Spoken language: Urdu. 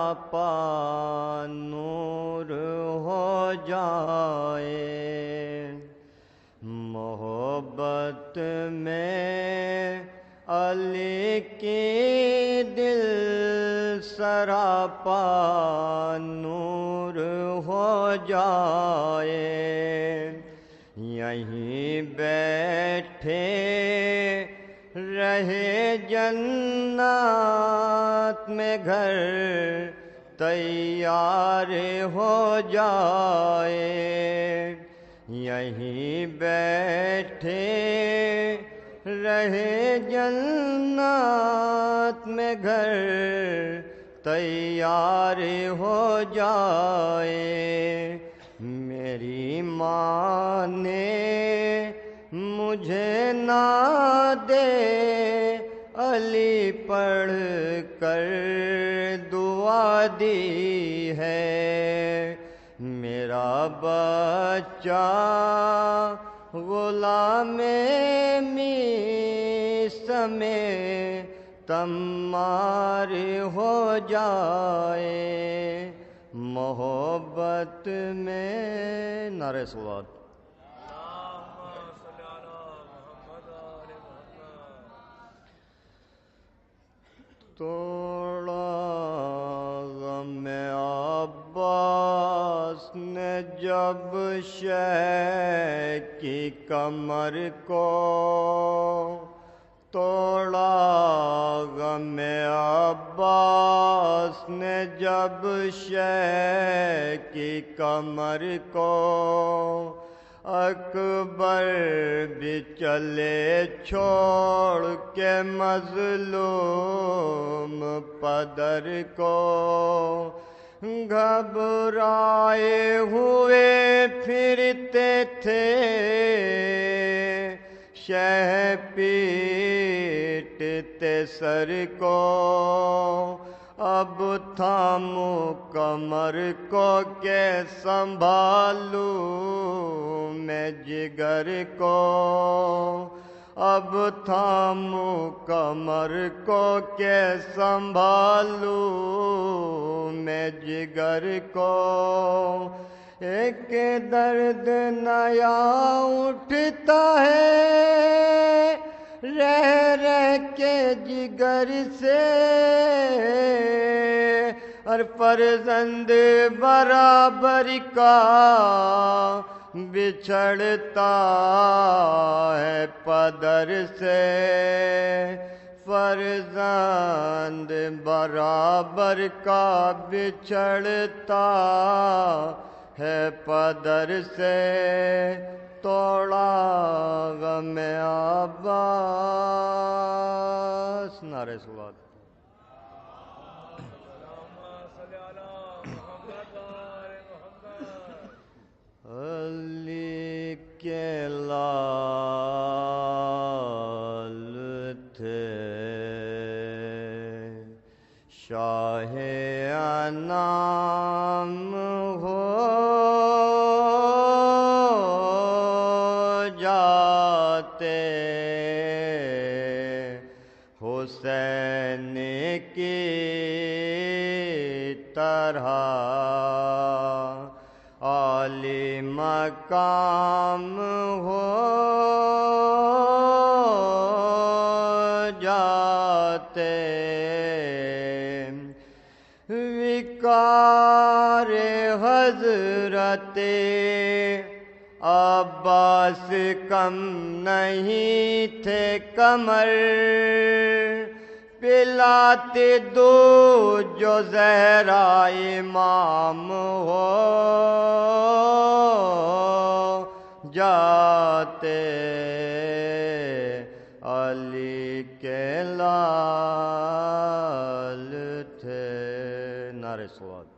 سراپا نور ہو جائے، محبت میں علی کی دل سراپا نور ہو جائے، یہیں بیٹھے رہے جنت میں گھر تیار ہو جائے، یہیں بیٹھے رہے جنت میں گھر تیار ہو جائے، میری ماں نے مجھے نہ دے علی پڑھ کر دعا دی ہے، میرا بچہ غلام میثم میں تمار ہو جائے، محبت میں نعرہ صلوات۔ توڑا غم عباس نے جب شیخ کی کمر کو، توڑا غم عباس نے جب شیخ کی کمر کو، اکبر بھی چلے چھوڑ کے مظلوم پدر کو، گھبرائے ہوئے پھرتے تھے شہ پیٹتے سر کو، اب تھاموں کمر کو کہ سنبھالوں میں جگر کو، اب تھاموں کمر کو کہ سنبھالوں میں جگر کو، ایک درد نیا اٹھتا ہے رہ رہ کے جگر سے، ہر فرزند برابر کا بچھڑتا ہے پدر سے، فرزند برابر کا بچھڑتا ہے پدر سے، توڑا غم عباس۔ نعرہ صلوات۔ علی کے لال تھے شاہ انام ہو جاتے، حسین کی طرح عالی مقام ہو جاتے، وقار حضرت عباس کم نہیں تھے کمر پلاتے دو جو زہرا امام ہو جاتے، علی کے لال تھے۔ نعرہ صلوات۔